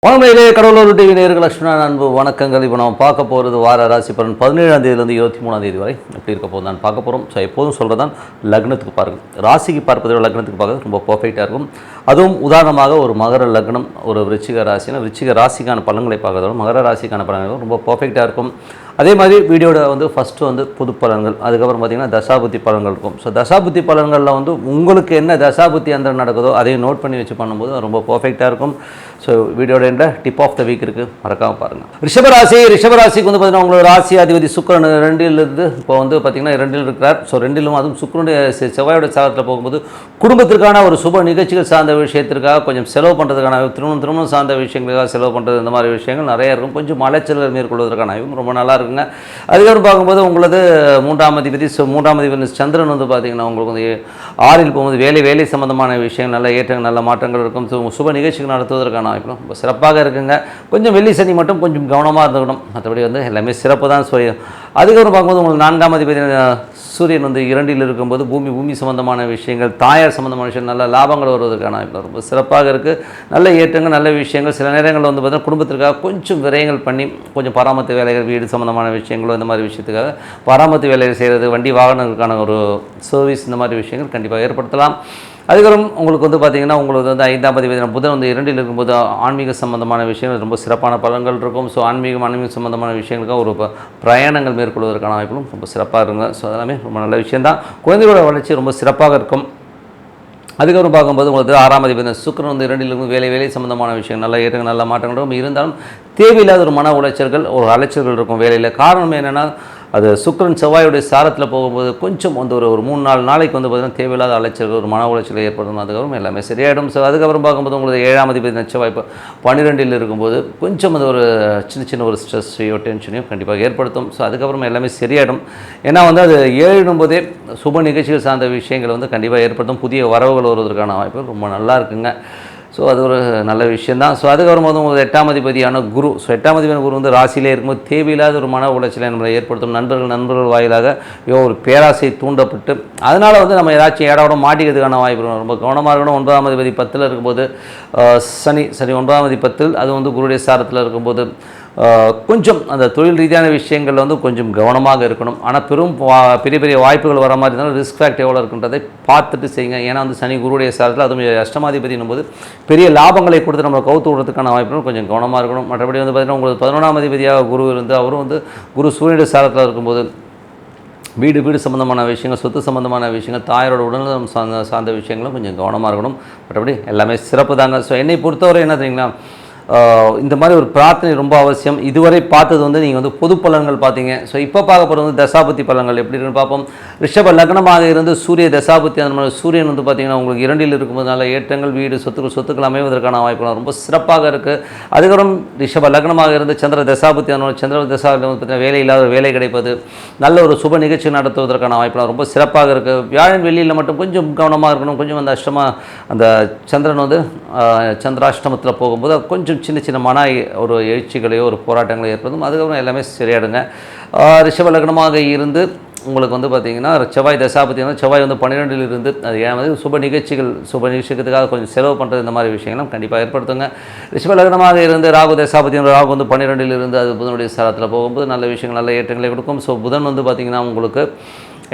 வணக்கம் கடவுளூர் டிவி நேயர்கள் லட்சுமண அன்பு வணக்கங்கள். இப்போ நம்ம பார்க்க போகிறது வார ராசி பலன் 17ஆம் தேதியிலிருந்து 23ஆம் தேதி வரை எப்படி இருக்க போகுது நான் பார்க்க போகிறோம். ஸோ எப்போதும் சொல்கிறதான் லக்னத்துக்கு பாருங்கள், ராசிக்கு பார்ப்பதை விட லக்னத்துக்கு பார்க்கறது ரொம்ப பர்ஃபெக்டாக இருக்கும். அதுவும் உதாரணமாக ஒரு மகர லக்னம் ஒரு விருச்சிக ராசினா விருச்சிக ராசிக்கான பலன்களை பார்க்கறதோட மகர ராசிக்கான பலன்கள் ரொம்ப பர்ஃபெக்டாக இருக்கும். அதே மாதிரி வீடியோட ஃபஸ்ட்டு பொது பலன்கள், அதுக்கப்புறம் பார்த்திங்கன்னா தசாபுத்தி பலன்கள் இருக்கும். ஸோ தசாபுத்தி பலன்களில் உங்களுக்கு என்ன தசாபுத்தி அந்த நடக்குதோ அதையும் நோட் பண்ணி வச்சு பண்ணும்போது ரொம்ப பர்ஃபெக்டாக இருக்கும். ஸோ வீடியோட டிப் ஆஃப் த வீக் இருக்குது, மறக்காமல் பாருங்கள். ரிஷபராசிக்கு பார்த்தீங்கன்னா உங்களோட ராசி அதிபதி சுக்கிரன் 2லிருந்து இப்போ பார்த்தீங்கன்னா 2ல் இருக்கிறார். ஸோ 2லும் அதுவும் சுக்கிரனுடைய செவ்வாயோட சாதத்தில் போகும்போது குடும்பத்திற்கான ஒரு சுப நிகழ்ச்சிகள் சார்ந்த விஷயத்திற்காக கொஞ்சம் செலவு பண்ணுறதுக்கான திருமணம் சார்ந்த விஷயங்களுக்காக செலவு பண்ணுறது, இந்த மாதிரி விஷயங்கள் நிறைய இருக்கும். கொஞ்சம் அலைச்சல்கள் மேற்கொள்வதற்கான ரொம்ப நல்லா இருக்குங்க. அதுக்கப்புறம் பார்க்கும்போது உங்களது 3ஆம் அதிபதி சந்திரன் பார்த்தீங்கன்னா உங்களுக்கு 6ல் போகும்போது வேலை சம்பந்தமான விஷயங்கள் நல்ல ஏற்றங்கள் நல்ல மாற்றங்கள் இருக்கும். சுப நிகழ்ச்சிகள் நடத்துவதற்கான வாய்ப்பு ரொம்ப சிறப்பாக இருக்குங்க. கொஞ்சம் வெள்ளி சனி மட்டும் கொஞ்சம் கவனமாக இருந்துக்கணும், மற்றபடி எல்லாமே சிறப்பு தான். அதுக்கப்புறம் பார்க்கும்போது உங்களுக்கு 4ஆம் அதிபதி சூரியன் 2ல் இருக்கும்போது பூமி சம்பந்தமான விஷயங்கள் தாயார் சம்பந்தமான விஷயம் நல்ல லாபங்கள் வருவதற்கான வாய்ப்பு ரொம்ப சிறப்பாக இருக்குது. நல்ல ஏற்றங்கள் நல்ல விஷயங்கள். சில நேரங்களில் பார்த்தீங்கன்னா குடும்பத்திற்காக கொஞ்சம் விரயங்கள் பண்ணி கொஞ்சம் பராமரிப்பு வேலைகள் வீடு சம்பந்தமான விஷயங்களோ இந்த மாதிரி விஷயத்துக்காக பராமரிப்பு வேலைகள் செய்கிறது, வண்டி வாகனங்களுக்கான ஒரு சர்வீஸ், இந்த மாதிரி விஷயங்கள் கண்டிப்பாக ஏற்படுத்தலாம். அதுக்கப்புறம் உங்களுக்கு பார்த்திங்கன்னா உங்களுக்கு 5ஆம் அதிபதி புதன் 2ல் இருக்கும்போது ஆன்மீக சம்பந்தமான விஷயங்கள் ரொம்ப சிறப்பான பலன்கள் இருக்கும். ஸோ ஆன்மீக சம்பந்தமான விஷயங்களுக்காக ஒரு பிரயாணங்கள் மேற்கொள்வதற்கான வாய்ப்புகளும் ரொம்ப சிறப்பாக இருக்குங்க. ஸோ அதெல்லாமே ரொம்ப நல்ல விஷயந்தான். குழந்தைகளோட வளர்ச்சி ரொம்ப சிறப்பாக இருக்கும். அதுக்கப்புறம் பார்க்கும்போது உங்களுக்கு 6ஆம் அதிபதி சுக்கிரன் 2ல் இருக்கும் வேலை சம்பந்தமான விஷயம் நல்ல ஏற்றங்கள் நல்ல மாற்றங்கள் இருக்கும். இருந்தாலும் தேவையில்லாத ஒரு மன உளைச்சல்கள் ஒரு அலைச்சல்கள் இருக்கும் வேலையில். காரணம் என்னென்னா அது சுக்கிரன் செவ்வாயுடைய சாரத்தில் போகும்போது கொஞ்சம் ஒரு 3-4 நாளைக்கு பார்த்திங்கன்னா தேவையில்லாத அலைச்சல்கள் ஒரு மன உளைச்சல் ஏற்படும். அதுக்கப்புறம் எல்லாமே சரியாயிடும். ஸோ அதுக்கப்புறம் பார்க்கும்போது உங்களுக்கு 7ஆம் அதிபதி செவ்வாய் 12ல் இருக்கும்போது கொஞ்சம் ஒரு சின்ன ஒரு ஸ்ட்ரெஸ்ஸையோ டென்ஷனையோ கண்டிப்பாக ஏற்படுத்தும். ஸோ அதுக்கப்புறம் எல்லாமே சரியாயிடும். ஏன்னா அது 7னும் போதே சுப நிகழ்ச்சிகள் சார்ந்த விஷயங்கள் கண்டிப்பாக ஏற்படுத்தும். புதிய வரவுகள் வருவதற்கான வாய்ப்பு ரொம்ப நல்லா இருக்குங்க. ஸோ அது ஒரு நல்ல விஷயந்தான். ஸோ அதுக்கப்புறம் உங்களுக்கு 8ஆம் அதிபதியான குரு. ஸோ 8ஆம் அதிபதியான குரு ராசியிலே இருக்கும்போது தேவையில்லாத ஒரு மன உளைச்சலை நம்மளை ஏற்படுத்தும். நண்பர்கள் வாயிலாக ஒரு பேராசை தூண்டப்பட்டு அதனால் நம்ம ஏதாச்சும் ஏடாவோட மாட்டிக்கிறதுக்கான வாய்ப்பு ரொம்ப கவனமாக இருக்கணும். 9ஆம் அதிபதி 10ல் இருக்கும்போது சனி 9ஆம் அதிபதி 10ல் அது குருடைய சாரத்தில் இருக்கும்போது கொஞ்சம் அந்த தொழில் ரீதியான விஷயங்கள் கொஞ்சம் கவனமாக இருக்கணும். ஆனால் பெரிய வாய்ப்புகள் வர மாதிரி இருந்தாலும் ரிஸ்க் ஃபேக்ட் எவ்வளோ இருக்குன்றதை பார்த்துட்டு செய்யுங்க. ஏன்னா சனி குருடைய சாரத்தில் அதுவும் அஷ்டமாதிபதினும் போது பெரிய லாபங்களை கொடுத்து நம்ம கவுத்து விடுறதுக்கான வாய்ப்புகள் கொஞ்சம் கவனமாக இருக்கணும். மற்றபடி பார்த்திங்கன்னா உங்களுக்கு 11ஆம் அதிபதியாக குரு இருந்து அவரும் குரு சூரியனுடைய சாரத்தில் இருக்கும்போது வீடு சம்மந்தமான விஷயங்கள் சொத்து சம்மந்தமான விஷயங்கள் தாயாரோட உடல்நலம் சார்ந்த விஷயங்களும் கொஞ்சம் கவனமாக இருக்கணும். மற்றபடி எல்லாமே சிறப்பு தாங்க. ஸோ என்னை பொறுத்தவரை என்ன தெரியுங்களா, இந்த மாதிரி ஒரு பிரார்த்தனை ரொம்ப அவசியம். இதுவரை பார்த்தது நீங்கள் பொது பலன்கள் பார்த்தீங்க. ஸோ இப்போ பார்க்க போகிறது தசாபுத்தி பலன்கள் எப்படி இருக்குன்னு பார்ப்போம். ரிஷப லக்னமாக இருந்து சூரிய தசாபுத்தி அந்த மாதிரி சூரியன் பார்த்தீங்கன்னா உங்களுக்கு 2ல் இருக்கும்போது நல்ல ஏற்றங்கள் வீடு சொத்துக்கள் அமைவதற்கான வாய்ப்புகள் ரொம்ப சிறப்பாக இருக்குது. அதுக்கப்புறம் ரிஷப லக்னமாக இருந்து சந்திர தசாபுத்தி அந்த சந்திர தசாபுத்தி பார்த்தீங்கன்னா வேலை இல்லாத வேலை கிடைப்பது, நல்ல ஒரு சுப நிகழ்ச்சி நடத்துவதற்கான வாய்ப்புகள் ரொம்ப சிறப்பாக இருக்குது. வியாழன் வெள்ளியில் மட்டும் கொஞ்சம் கவனமாக இருக்கணும். கொஞ்சம் அந்த சந்திரன் சந்திராஷ்டமத்தில் போகும்போது கொஞ்சம் சின்ன மன ஒரு எழுச்சிகளையோ ஒரு போராட்டங்களோ ஏற்படும். அதுக்கப்புறம் எல்லாமே சரியாடுங்க. ரிஷப லக்னமாக இருந்து உங்களுக்கு பார்த்திங்கன்னா செவ்வாய் தசாபதி செவ்வாய் 12ல் இருந்து அது ஏன் சுப நிகழ்ச்சிகளுக்காக கொஞ்சம் செலவு பண்ணுறது இந்த மாதிரி விஷயங்களும் கண்டிப்பாக ஏற்படுத்துங்க. ரிஷப லக்னமாக இருந்து ராகு தசாபதி ராகு 12ல் இருந்து அது புதனுடைய சாரத்தில் போகும்போது நல்ல விஷயங்கள் நல்ல ஏற்றங்களை கொடுக்கும். ஸோ புதன் பார்த்திங்கன்னா உங்களுக்கு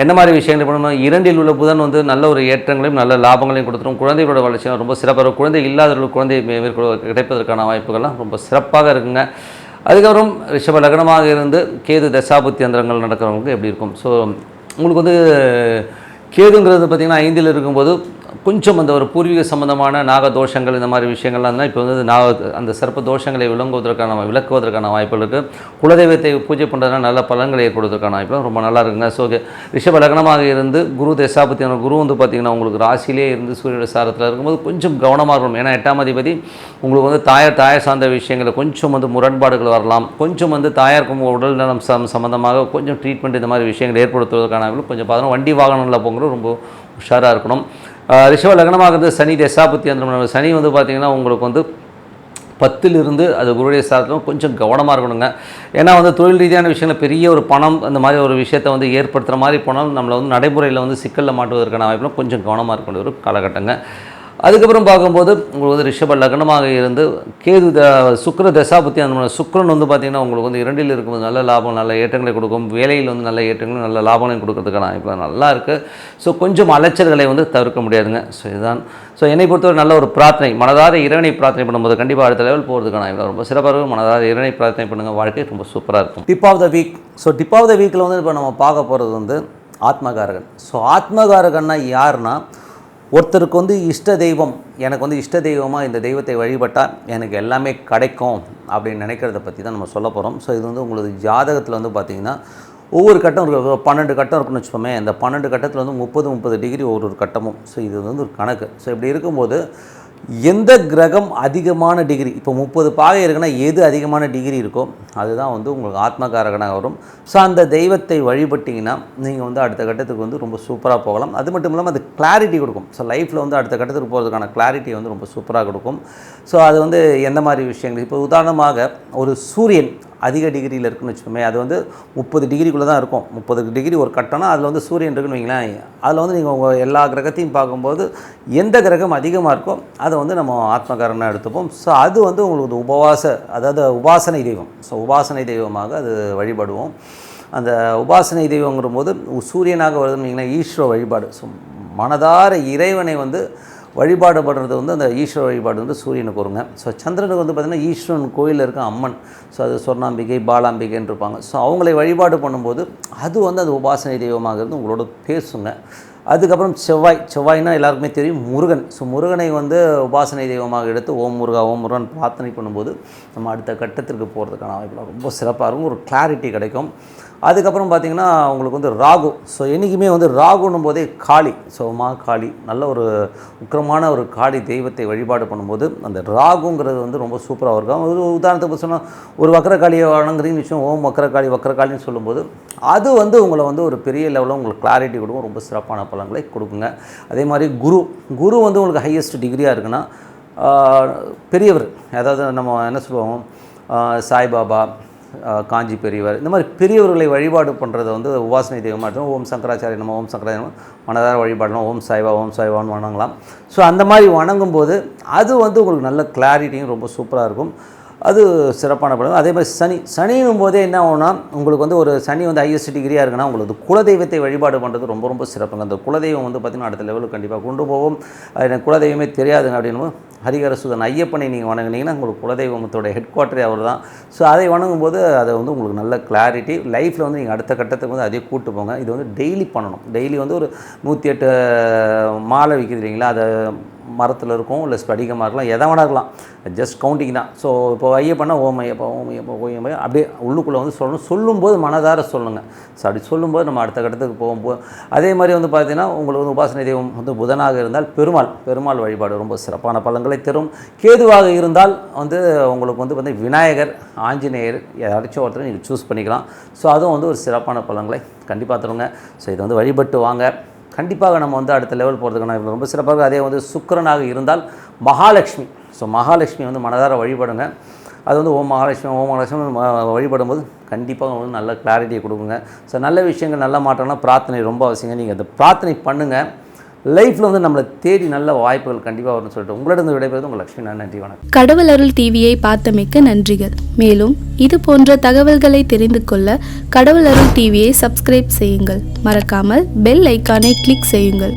என்ன மாதிரி விஷயங்கள் பண்ணணும், 2ல் உள்ள புதன் நல்ல ஒரு ஏற்றங்களையும் நல்ல லாபங்களையும் கொடுத்துரும். குழந்தைகளோட வளர்ச்சியும் ரொம்ப சிறப்பாக குழந்தை இல்லாதவர்கள் குழந்தை கிடைப்பதற்கான வாய்ப்புகள்லாம் ரொம்ப சிறப்பாக இருக்குங்க. அதுக்கப்புறம் ரிஷப லக்னமாக இருந்து கேது தசாபுத்தி அந்தரங்கள் நடக்கிறவங்களுக்கு எப்படி இருக்கும். ஸோ உங்களுக்கு கேதுங்கிறது பார்த்திங்கன்னா 5ல் இருக்கும்போது கொஞ்சம் ஒரு பூர்வீக சம்பந்தமான நாக தோஷங்கள் இந்த மாதிரி விஷயங்கள்லாம் தான் இப்போ அந்த சர்ப்ப தோஷங்களை விளக்குவதற்கான வாய்ப்புகள் இருக்குது. குலதெய்வத்தை பூஜை பண்ணுறதுனால நல்ல பலன்களை ஏற்படுவதற்கான வாய்ப்புகள் ரொம்ப நல்லா இருக்குங்க. ஸோ ரிஷப லக்னமாக இருந்து குரு தசாபத்தி குரு பார்த்திங்கன்னா உங்களுக்கு ராசியிலே இருந்து சூரியனுடைய சாரத்தில் இருக்கும்போது கொஞ்சம் கவனமாக இருக்கணும். ஏன்னா 8ஆம் அதிபதி உங்களுக்கு தாயார் சார்ந்த விஷயங்களில் கொஞ்சம் முரண்பாடுகள் வரலாம். கொஞ்சம் தாயாருக்கும் உடல் நலம் சம்பந்தமாக கொஞ்சம் ட்ரீட்மெண்ட் இந்த மாதிரி விஷயங்கள் ஏற்படுத்துவதற்கான கொஞ்சம் பார்த்தோன்னா வண்டி வாகனங்களில் போகிறது ரொம்ப உஷாராக இருக்கணும். ரிஷப லக்னமாக இருந்து சனி தசாபுத்தி அந்த சனி பார்த்திங்கன்னா உங்களுக்கு 10ல் இருந்து அது குருடைய சாரத்திலும் கொஞ்சம் கவனமாக இருக்கணுங்க. ஏன்னா தொழில் ரீதியான விஷயங்கள் பெரிய ஒரு பணம் அந்த மாதிரி ஒரு விஷயத்தை ஏற்படுத்துகிற மாதிரி போனால் நம்மளை நடைமுறையில் சிக்கலில் மாட்டுவதற்கான வாய்ப்புலாம் கொஞ்சம் கவனமாக இருக்க வேண்டிய ஒரு காலகட்டங்க. அதுக்கப்புறம் பார்க்கும்போது உங்களுக்கு வந்து ரிஷப லக்னமாக இருந்து கேது சுக்கிர தசாபுத்தி அந்த மாதிரி சுக்கிரன் வந்து பார்த்திங்கன்னா உங்களுக்கு வந்து 2ல் இருக்கும்போது நல்ல லாபம் நல்ல ஏற்றங்களை கொடுக்கும், வேலையில் வந்து நல்ல ஏற்றங்களும் நல்ல லாபங்களையும் கொடுக்கறதுக்கான இப்போ நல்லா இருக்குது. ஸோ கொஞ்சம் அலைச்சல்களை வந்து தவிர்க்க முடியாதுங்க. ஸோ இதுதான். ஸோ என்னை பொறுத்தவரை நல்ல ஒரு பிரார்த்தனை, மனதார இறைவனை பிரார்த்தனை பண்ணும்போது கண்டிப்பாக அடுத்த லெவல் போகிறதுக்கான இப்போ ரொம்ப சிறப்பாக இருக்கும். மனதார இறைவனை பிரார்த்தனை பண்ணுங்கள், வாழ்க்கை ரொம்ப சூப்பராக இருக்கும். Tip of the week. So tip of the வீக்கில் வந்து இப்போ நம்ம பார்க்க போகிறது வந்து ஆத்மகாரகன். ஸோ ஆத்மகாரகன்னா யாருன்னா, ஒருத்தருக்கு வந்து இஷ்ட தெய்வம், எனக்கு வந்து இஷ்ட தெய்வமாக இந்த தெய்வத்தை வழிபட்டால் எனக்கு எல்லாமே கிடைக்கும் அப்படின்னு நினைக்கிறத பற்றி தான் நம்ம சொல்ல போகிறோம். ஸோ இது வந்து உங்களுக்கு ஜாதகத்தில் வந்து பார்த்திங்கன்னா ஒவ்வொரு கட்டம் இருக்குது. 12 கட்டம் இருக்குன்னு வச்சுப்போமே. இந்த 12 கட்டத்தில் வந்து 30 டிகிரி ஒரு கட்டமும். ஸோ இது வந்து ஒரு கணக்கு. ஸோ இப்படி இருக்கும்போது எந்த கிரகம் அதிகமான டிகிரி, இப்போ 30 பாகை இருக்குன்னா எது அதிகமான டிகிரி இருக்கோ அதுதான் வந்து உங்களுக்கு ஆத்மகாரகனாக வரும். ஸோ அந்த தெய்வத்தை வழிபட்டிங்கன்னா நீங்கள் வந்து அடுத்த கட்டத்துக்கு வந்து ரொம்ப சூப்பராக போகலாம். அது மட்டும் இல்லாமல் அது கிளாரிட்டி கொடுக்கும். ஸோ லைஃப்பில் வந்து அடுத்த கட்டத்துக்கு போகிறதுக்கான கிளாரிட்டி வந்து ரொம்ப சூப்பராக கொடுக்கும். ஸோ அது வந்து எந்த மாதிரி விஷயங்கள், இப்போ உதாரணமாக ஒரு சூரியன் அதிக டிகிரியில் இருக்குன்னு வச்சுக்கோமே, அது வந்து 30 டிகிரிக்குள்ளே தான் இருக்கும். 30 டிகிரி ஒரு கட்டம்னா அதில் வந்து சூரியன் இருக்குன்னு வைங்களேன். அதில் வந்து நீங்கள் உங்கள் எல்லா கிரகத்தையும் பார்க்கும்போது எந்த கிரகம் அதிகமாக இருக்கோ அதை வந்து நம்ம ஆத்மகாரனாக எடுத்துப்போம். ஸோ அது வந்து உங்களுக்கு அதாவது உபாசனை தெய்வம். ஸோ உபாசனை தெய்வமாக அது வழிபடுவோம். அந்த உபாசனை தெய்வங்கிற போது சூரியனாக வருதுன்னு வைங்களேன், ஈஸ்வர வழிபாடு. ஸோ மனதார இறைவனை வந்து வழிபாடுபடுறது வந்து அந்த ஈஸ்வர வழிபாடு வந்து சூரியனுக்கு வருங்க. ஸோ சந்திரனுக்கு வந்து பார்த்திங்கன்னா ஈஸ்வரன் கோயிலில் இருக்க அம்மன். ஸோ அது சொர்ணாம்பிகை பாலாம்பிகைன்னு இருப்பாங்க. ஸோ அவங்களை வழிபாடு பண்ணும்போது அது வந்து அந்த உபாசனை தெய்வமாக இருந்து உங்களோட பேசுங்க. அதுக்கப்புறம் செவ்வாய்னா எல்லாருக்குமே தெரியும் முருகன். ஸோ முருகனை வந்து உபாசனை தெய்வமாக எடுத்து ஓம் முருகா ஓம் முருகன் பிரார்த்தனை பண்ணும்போது நம்ம அடுத்த கட்டத்திற்கு போகிறதுக்கான வாய்ப்புலாம் ரொம்ப சிறப்பாக இருக்கும். ஒரு கிளாரிட்டி கிடைக்கும். அதுக்கப்புறம் பார்த்திங்கன்னா உங்களுக்கு வந்து ராகு. ஸோ என்றைக்குமே வந்து ராகுன்னும் போதே காளி. ஸோ காளி நல்ல ஒரு உக்கிரமான ஒரு காளி தெய்வத்தை வழிபாடு பண்ணும்போது அந்த ராகுங்கிறது வந்து ரொம்ப சூப்பராக இருக்கும். ஒரு உதாரணத்துக்கு சொன்னால் ஒரு வக்கரகாளியை வணங்குறீங்கன்னு வச்சோம், ஓம் வக்கரகாளின்னு சொல்லும்போது அது வந்து உங்களை வந்து ஒரு பெரிய லெவலில் உங்களுக்கு கிளாரிட்டி கொடுக்கும், ரொம்ப சிறப்பான பலன்களை கொடுக்குங்க. அதே மாதிரி குரு வந்து உங்களுக்கு ஹையஸ்ட் டிகிரியாக இருக்குன்னா பெரியவர், அதாவது நம்ம என்ன சொல்லுவோம், சாய்பாபா, காஞ்சி பெரியவர், இந்த மாதிரி பெரியவர்களை வழிபாடு பண்ணுறதை வந்து உபாசனை தெய்வமாக இருக்கும். ஓம் சங்கராச்சாரிய நம்ம ஓம் சங்கராச்சாரிய மனதார வழிபாடலாம், ஓம் சாய்வான்னு வணங்கலாம். ஸோ அந்த மாதிரி வணங்கும்போது அது வந்து உங்களுக்கு நல்ல கிளாரிட்டியும் ரொம்ப சூப்பராக இருக்கும். அது சிறப்பான படம். அதே மாதிரி சனியும் போதே என்ன ஆகும்னா, உங்களுக்கு வந்து ஒரு சனி வந்து ஹையஸ்ட் டிகிரியாக இருக்குன்னா உங்களுக்கு குலதெய்வத்தை வழிபாடு பண்ணுறது ரொம்ப ரொம்ப சிறப்புங்க. அந்த குலதெய்வம் வந்து பார்த்திங்கன்னா அடுத்த லெவலுக்கு கண்டிப்பாக கொண்டு போவோம். எனக்கு குலதெய்வமே தெரியாதுங்க அப்படின்னு ஹரிஹரசுதன் ஐயப்பனை நீங்கள் வணங்குனீங்கன்னா உங்களுக்கு குலதெய்வத்தோட ஹெட் குவார்ட்டரே அவர் தான். ஸோ அதை வணங்கும்போது அதை வந்து உங்களுக்கு நல்ல கிளாரிட்டி லைஃப்பில் வந்து நீங்கள் அடுத்த கட்டத்துக்கு வந்து அதே கூட்டு போங்க. இது வந்து டெய்லி பண்ணணும். டெய்லி வந்து ஒரு 108 மாலை விற்கிது இல்லைங்களா, அதை மரத்தில் இருக்கும், இல்லை ஸ்படிகமாக இருக்கலாம், எதை வேணா இருக்கலாம், ஜஸ்ட் கவுண்டிங் தான். ஸோ இப்போ ஐயப்பன்னா ஓம் ஐயப்பா அப்படியே உள்ளுக்குள்ளே வந்து சொல்லும்போது மனதார சொல்லுங்கள். ஸோ அப்படி சொல்லும்போது நம்ம அடுத்த கட்டத்துக்கு போகும்போது அதே மாதிரி வந்து பார்த்திங்கன்னா உங்களுக்கு வந்து உபாசனை தெய்வம் வந்து புதனாக இருந்தால் பெருமாள் வழிபாடு ரொம்ப சிறப்பான பலன்களை தரும். கேதுவாக இருந்தால் வந்து உங்களுக்கு வந்து பார்த்திங்கன்னா விநாயகர், ஆஞ்சநேயர் யாராச்சும் ஒருத்தர் நீங்கள் சூஸ் பண்ணிக்கலாம். ஸோ அதுவும் வந்து ஒரு சிறப்பான பலன்களை கண்டிப்பாக தருங்க. ஸோ இதை வந்து வழிபட்டு வாங்க. கண்டிப்பாக நம்ம வந்து அடுத்த லெவல் போகிறதுக்கான ரொம்ப சிறப்பாக. அதே வந்து சுக்கிரனாக இருந்தால் மகாலட்சுமி. ஸோ மகாலட்சுமி வந்து மனதார வழிபடுங்க. அது வந்து ஓம் மகாலட்சுமி வழிபடும்போது கண்டிப்பாக வந்து நல்ல கிளாரிட்டியை கொடுக்குங்க. ஸோ நல்ல விஷயங்கள் நல்ல மாற்றம்லாம் பிரார்த்தனை ரொம்ப அவசியங்க. நீங்கள் அந்த பிரார்த்தனை பண்ணுங்கள். லைஃப்பில் வந்து நம்மளை தேடி நல்ல வாய்ப்புகள் கண்டிப்பாக வரும்னு சொல்லிட்டு உங்களிடம் விடைபெறுவது உங்கள் லட்சுமி. நன்றி, வணக்கம். கடவுள் அருள் டிவியை பார்த்தமைக்க நன்றிகள். மேலும் இது போன்ற தகவல்களை தெரிந்து கொள்ள கடவுள் அருள் டிவியை சப்ஸ்கிரைப் செய்யுங்கள். மறக்காமல் பெல் ஐக்கானை கிளிக் செய்யுங்கள்.